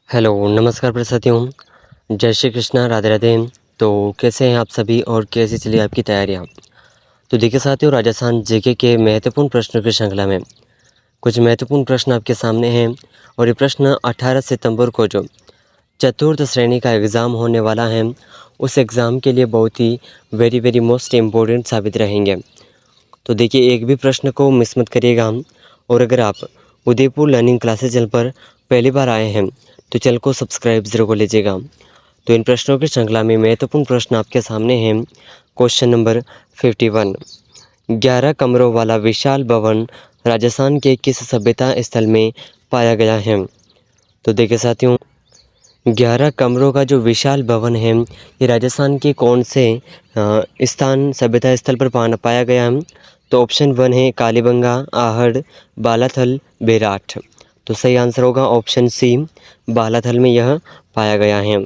Hello, नमस्कार साथियों। जय श्री कृष्णा, राधे राधे। तो कैसे हैं आप सभी और कैसी चली आपकी तैयारियां? तो देखिए साथियों, राजस्थान जीके के महत्वपूर्ण प्रश्नों की श्रृंखला में कुछ महत्वपूर्ण प्रश्न आपके सामने हैं और ये प्रश्न 18 सितंबर को जो चतुर्थ श्रेणी का एग्ज़ाम होने वाला है, उस एग्ज़ाम के लिए बहुत ही वेरी मोस्ट इम्पोर्टेंट साबित रहेंगे। तो देखिए, एक भी प्रश्न को मिस मत करिएगा। और अगर आप उदयपुर लर्निंग क्लासेस चैनल पर पहली बार आए हैं तो चैनल को सब्सक्राइब ज़रूर कर लीजिएगा। तो इन प्रश्नों की श्रृंखला में महत्वपूर्ण प्रश्न आपके सामने हैं। क्वेश्चन नंबर 51, 11 कमरों वाला विशाल भवन राजस्थान के किस सभ्यता स्थल में पाया गया है? तो देखिए साथियों, 11 कमरों का जो विशाल भवन है, ये राजस्थान के कौन से स्थान सभ्यता स्थल पर पाया गया है? तो ऑप्शन 1 है कालीबंगा, आहड़, बालाथल, बेराठ। तो सही आंसर होगा ऑप्शन सी, बालाथल में यह पाया गया है।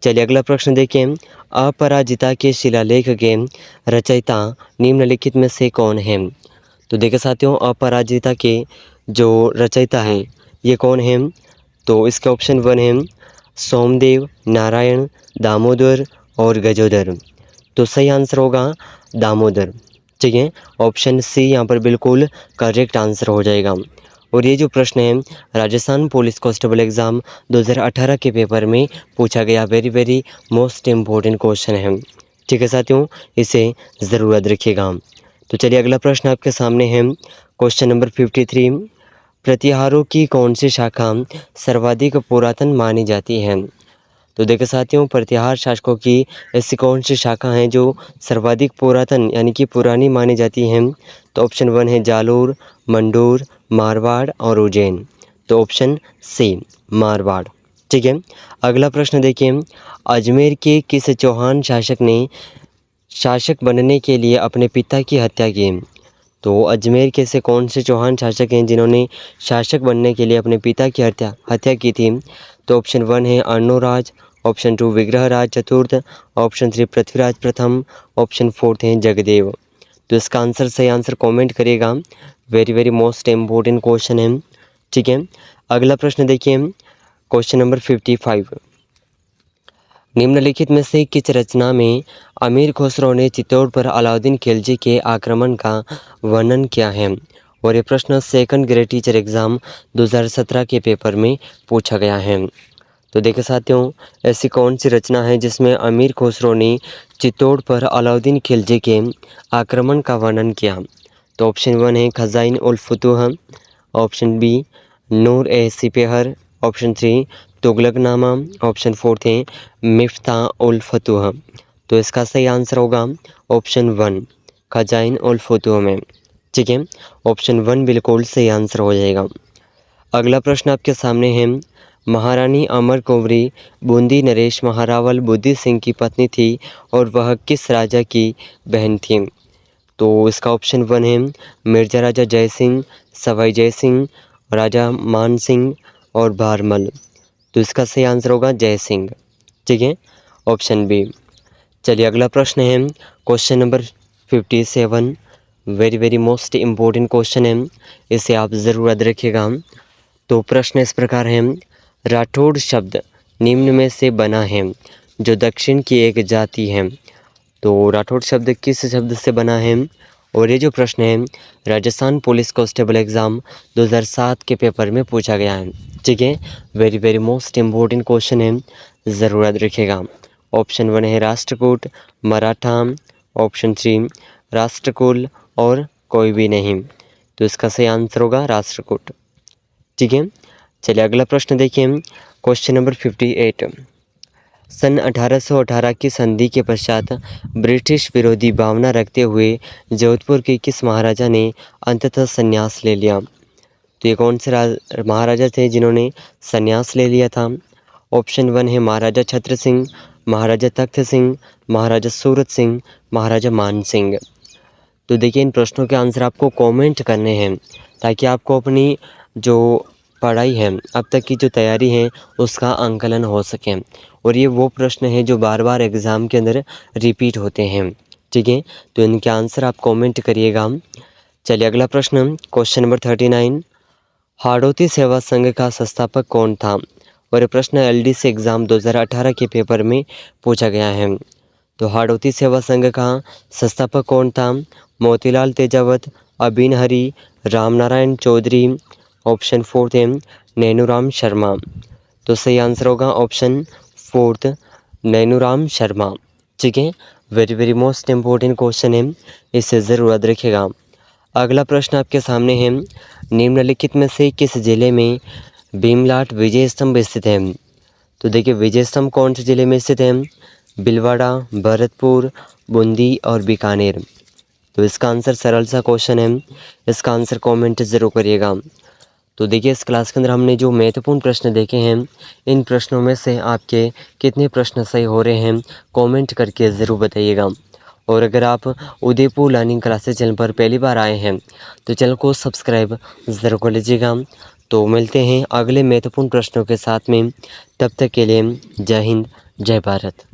चलिए अगला प्रश्न देखें। अपराजिता के शिलालेख के रचयिता निम्नलिखित में से कौन है? तो देखिए साथियों, अपराजिता के जो रचयिता हैं ये कौन हैं? तो इसका ऑप्शन 1 है सोमदेव, नारायण, दामोदर और गजोदर। तो सही आंसर होगा दामोदर। ठीक है, ऑप्शन सी यहाँ पर बिल्कुल करेक्ट आंसर हो जाएगा। और ये जो प्रश्न है राजस्थान पुलिस कांस्टेबल एग्ज़ाम 2018 के पेपर में पूछा गया वेरी मोस्ट इम्पोर्टेंट क्वेश्चन है। ठीक है साथियों, इसे ज़रूर याद रखिएगा। तो चलिए अगला प्रश्न आपके सामने है। क्वेश्चन नंबर 53, प्रतिहारों की कौन सी शाखा सर्वाधिक पुरातन मानी जाती है? तो देखिए साथियों, प्रतिहार शासकों की ऐसी कौन सी शाखा हैं जो सर्वाधिक पुरातन यानी कि पुरानी मानी जाती हैं? तो ऑप्शन 1 है जालोर, मंडोर, मारवाड़ और उज्जैन। तो ऑप्शन सी, मारवाड़। ठीक है, अगला प्रश्न देखिए। अजमेर के किस चौहान शासक ने शासक बनने के लिए अपने पिता की हत्या की? तो अजमेर के से कौन से चौहान शासक हैं जिन्होंने शासक बनने के लिए अपने पिता की हत्या की थी? तो ऑप्शन 1 है अर्णोराज, ऑप्शन 2 विग्रहराज चतुर्थ, ऑप्शन 3 पृथ्वीराज प्रथम, ऑप्शन 4 है जगदेव। तो इसका आंसर सही आंसर कमेंट करिएगा। वेरी मोस्ट इम्पोर्टेंट क्वेश्चन है। ठीक है, अगला प्रश्न देखिए। क्वेश्चन नंबर 55, निम्नलिखित में से किस रचना में अमीर खुसरो ने चित्तौड़ पर अलाउद्दीन खिलजी के आक्रमण का वर्णन किया है? और ये प्रश्न सेकंड ग्रेड टीचर एग्ज़ाम 2017 के पेपर में पूछा गया है। तो देखिए साथियों, ऐसी कौन सी रचना है जिसमें अमीर खुसरो ने चित्तौड़ पर अलाउद्दीन खिलजी के आक्रमण का वर्णन किया? तो ऑप्शन 1 है खज़ाइन उल फुतूह, ऑप्शन बी नूर ए सिपहर, ऑप्शन 3 तुगलकनामा, ऑप्शन 4 है मिफ्ताह उल फतूह। तो इसका सही आंसर होगा ऑप्शन 1 खज़ाइन उल फुतूह में। ठीक है, ऑप्शन 1 बिल्कुल सही आंसर हो जाएगा। अगला प्रश्न आपके सामने है। महारानी अमर कुंवरी बूंदी नरेश महारावल बुद्धि सिंह की पत्नी थी और वह किस राजा की बहन थी? तो इसका ऑप्शन 1 है मिर्जा राजा जय सिंह, सवाई जय सिंह, राजा मान सिंह और भारमल। तो इसका सही आंसर होगा जय सिंह। ठीक है, ऑप्शन बी। चलिए अगला प्रश्न है। Question number 57, very most important question है, इसे आप ज़रूर याद रखिएगा। तो प्रश्न इस प्रकार है। राठौड़ शब्द निम्न में से बना है जो दक्षिण की एक जाति है? तो राठौड़ शब्द किस शब्द से बना है? और ये जो प्रश्न है राजस्थान पुलिस कांस्टेबल एग्ज़ाम 2007 के पेपर में पूछा गया है। ठीक है, वेरी मोस्ट इम्पोर्टेंट क्वेश्चन है, ज़रूर याद रखिएगा। ऑप्शन 1 है राष्ट्रकूट, मराठा, ऑप्शन 3 राष्ट्रकुल और कोई भी नहीं। तो इसका सही आंसर होगा राष्ट्रकूट। ठीक है, चलिए अगला प्रश्न देखिए। क्वेश्चन नंबर 58, सन 1818 की संधि के पश्चात ब्रिटिश विरोधी भावना रखते हुए जोधपुर के किस महाराजा ने अंततः संन्यास ले लिया? तो ये कौन से महाराजा थे जिन्होंने संन्यास ले लिया था? ऑप्शन 1 है महाराजा छत्र सिंह, महाराजा तख्त सिंह, महाराजा सूरत सिंह, महाराजा मान सिंह। तो देखिए, इन प्रश्नों के आंसर आपको कमेंट करने हैं ताकि आपको अपनी जो पढ़ाई है, अब तक की जो तैयारी है, उसका आंकलन हो सके। और ये वो प्रश्न है जो बार बार एग्ज़ाम के अंदर रिपीट होते हैं। ठीक है, तो इनके आंसर आप कमेंट करिएगा। चलिए अगला प्रश्न, क्वेश्चन नंबर 39, हाड़ौती सेवा संघ का संस्थापक कौन था? और ये प्रश्न एलडीसी एग्ज़ाम 2018 के पेपर में पूछा गया है। तो हाड़ौती सेवा संघ का संस्थापक कौन था? मोतीलाल तेजावत, अबीन हरी, रामनारायण चौधरी। ऑप्शन 4 है नैनूराम शर्मा। तो सही आंसर होगा ऑप्शन 4 नैनूराम शर्मा। ठीक है, very very most important question है, इसे ज़रूर याद रखिएगा। अगला प्रश्न आपके सामने है, निम्नलिखित में से किस जिले में भीमलाट विजय स्तंभ स्थित है? तो देखिए विजय स्तंभ कौन से जिले में स्थित है? भिलवाड़ा, भरतपुर, बूंदी और बीकानेर। तो इसका आंसर सरल सा क्वेश्चन है, इसका आंसर कमेंट ज़रूर करिएगा। तो देखिए इस क्लास के अंदर हमने जो महत्वपूर्ण प्रश्न देखे हैं, इन प्रश्नों में से आपके कितने प्रश्न सही हो रहे हैं कमेंट करके ज़रूर बताइएगा। और अगर आप उदयपुर लर्निंग क्लासेस चैनल पर पहली बार आए हैं तो चैनल को सब्सक्राइब ज़रूर कर लीजिएगा। तो मिलते हैं अगले महत्वपूर्ण प्रश्नों के साथ में, तब तक के लिए जय हिंद, जय भारत।